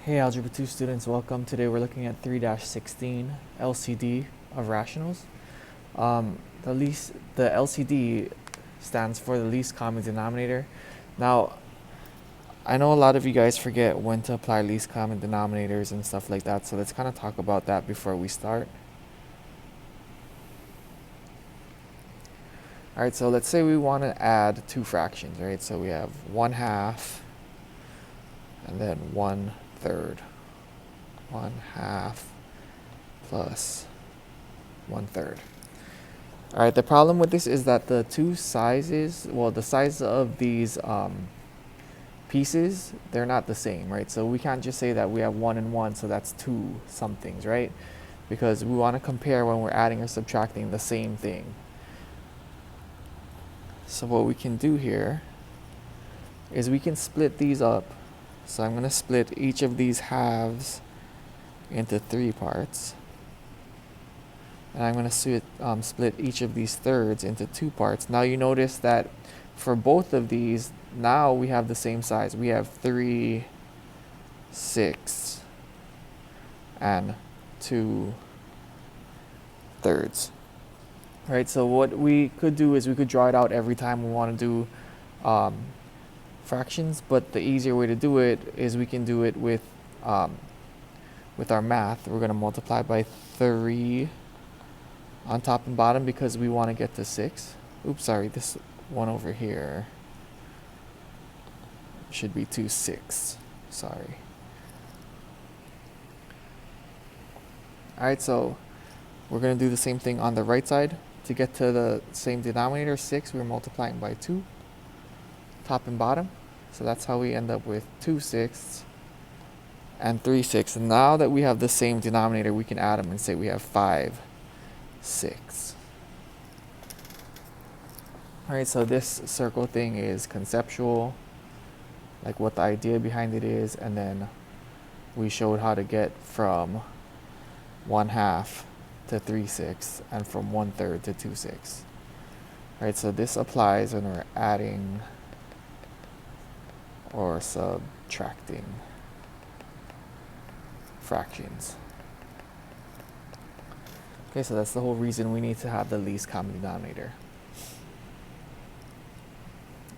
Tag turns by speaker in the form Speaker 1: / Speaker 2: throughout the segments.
Speaker 1: Hey Algebra 2 students, welcome. Today we're looking at 3-16 LCD of rationals. The LCD stands for the least common denominator. Now, I know a lot of you guys forget when to apply least common denominators and stuff like that, so let's kind of talk about that before we start. Alright, so let's say we want to add two fractions, right? So we have 1/2 and then 1/3. 1/2 plus 1/3. Alright, the problem with this is that the two sizes, the size of these pieces, they're not the same, right? So we can't just say that we have 1 and 1, so that's two somethings, right? Because we want to compare when we're adding or subtracting the same thing. So what we can do here is we can split these up. So I'm going to split each of these halves into 3 parts. And I'm going to split each of these thirds into 2 parts. Now you notice that for both of these, now we have the same size. We have 3/6 and 2/3. Right, so what we could do is we could draw it out every time we want to do fractions, but the easier way to do it is we can do it with our math. We're going to multiply by 3 on top and bottom because we want to get to 6. Oops, sorry, this one over here should be 2/6. Sorry. Alright, so we're going to do the same thing on the right side. To get to the same denominator, 6, we're multiplying by 2, top and bottom. So that's how we end up with 2/6 and 3/6. And now that we have the same denominator, we can add them and say we have 5/6. Alright, so this circle thing is conceptual, like what the idea behind it is, and then we showed how to get from 1/2 to 3/6 and from 1/3 to 2/6. Right, so this applies when we're adding or subtracting fractions. Okay, so that's the whole reason we need to have the least common denominator.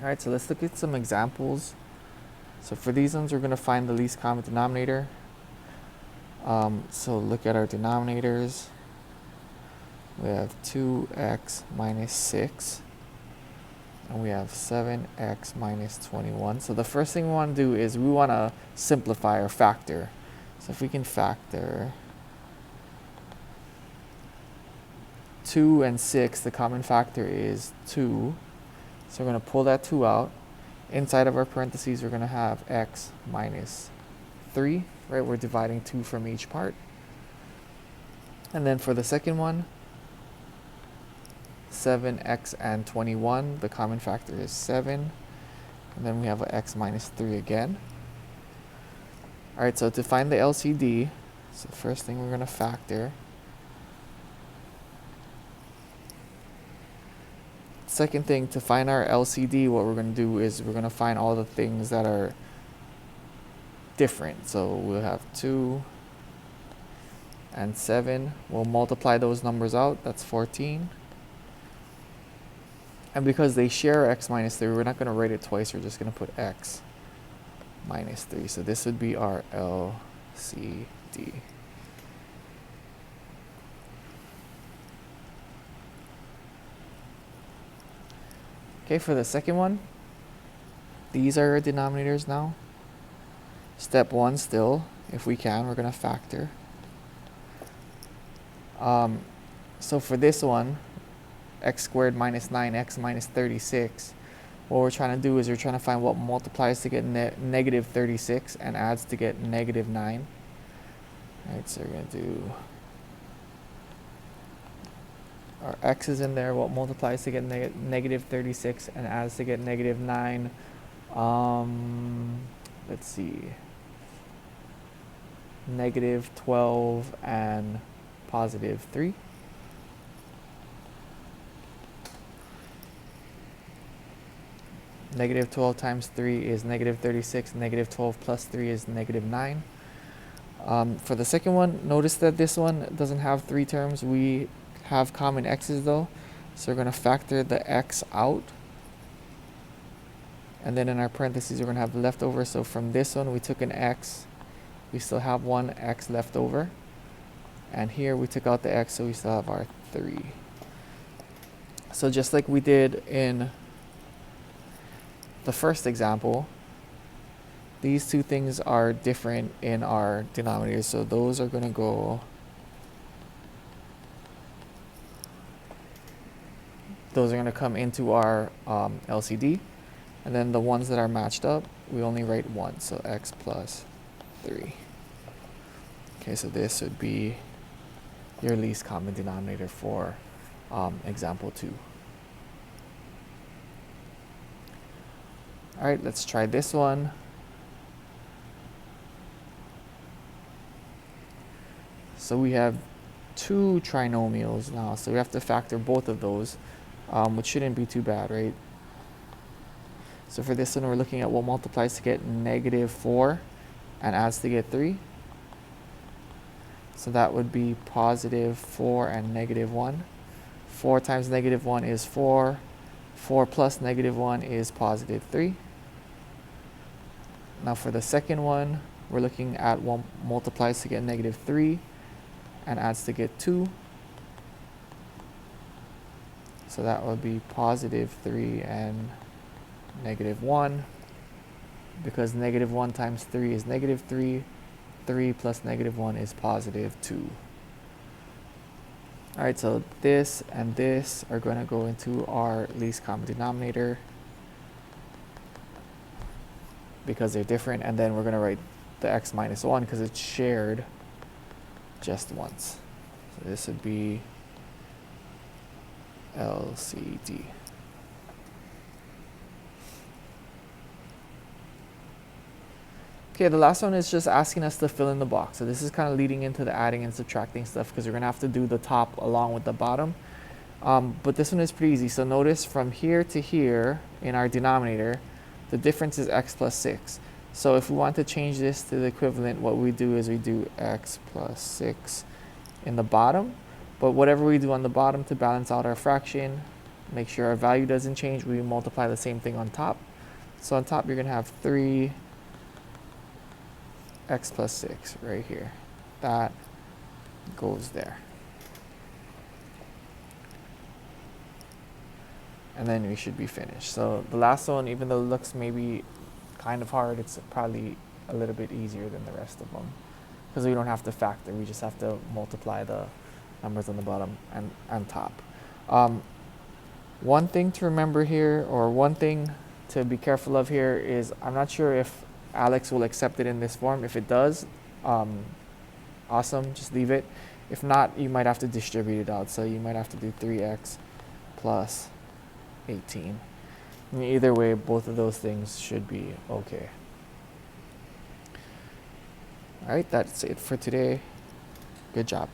Speaker 1: Alright, so let's look at some examples. So for these ones, we're going to find the least common denominator. So look at our denominators. We have 2x minus 6, and we have 7x minus 21. So the first thing we want to do is we want to simplify or factor. So if we can factor 2 and 6, the common factor is 2. So we're going to pull that 2 out. Inside of our parentheses, we're going to have x minus 3, right? We're dividing 2 from each part. And then for the second one, 7x and 21, the common factor is 7. And then we have an x minus 3 again. Alright, so to find the LCD, so the first thing we're going to factor. Second thing, to find our LCD, what we're going to do is we're going to find all the things that are different. So we'll have 2 and 7. We'll multiply those numbers out. That's 14. And because they share x minus 3, we're not going to write it twice. We're just going to put x minus 3. So this would be our LCD. Okay, for the second one, these are our denominators now. Step 1 still, if we can, we're going to factor. So for this one, x squared minus 9x minus 36, what we're trying to do is we're trying to find what multiplies to get negative 36 and adds to get negative 9. Alright, so we're going to do our x is in there, what multiplies to get negative 36 and adds to get negative 9. Let's see, negative 12 and positive 3. Negative 12 times 3 is negative 36. Negative 12 plus 3 is negative 9. For the second one, notice that this one doesn't have 3 terms. We have common x's though. So we're going to factor the x out. And then in our parentheses, we're going to have leftover. So from this one, we took an x. We still have one x left over. And here we took out the x, so we still have our 3. So just like we did in the first example, these two things are different in our denominators. So those are going to go, those are going to come into our LCD. And then the ones that are matched up, we only write 1. So x plus 3. Okay, so this would be your least common denominator for example 2. All right, let's try this one. So we have 2 trinomials now, so we have to factor both of those, which shouldn't be too bad, right? So for this one, we're looking at what multiplies to get -4 and adds to get 3. So that would be +4 and -1. 4 times -1 is 4. 4 plus -1 is +3. Now for the second one, we're looking at what multiplies to get -3 and adds to get 2. So that would be +3 and -1. Because -1 times 3 is -3. 3 plus -1 is +2. All right, so this and this are going to go into our least common denominator because they're different. And then we're going to write the x minus 1 because it's shared just once. So this would be LCD. Okay, the last one is just asking us to fill in the box. So this is kind of leading into the adding and subtracting stuff because we're going to have to do the top along with the bottom. But this one is pretty easy. So notice from here to here in our denominator, the difference is x plus 6. So if we want to change this to the equivalent, what we do is we do x plus 6 in the bottom. But whatever we do on the bottom to balance out our fraction, make sure our value doesn't change, we multiply the same thing on top. So on top, you're going to have 3 x plus 6 right here. That goes there. And then we should be finished. So the last one, even though it looks maybe kind of hard, it's probably a little bit easier than the rest of them because we don't have to factor. We just have to multiply the numbers on the bottom and top. One thing to remember here, or one thing to be careful of here, is I'm not sure if Alex will accept it in this form. If it does, awesome, just leave it. If not, you might have to distribute it out. So you might have to do 3x plus 18. I mean, either way, both of those things should be okay. All right, that's it for today. Good job.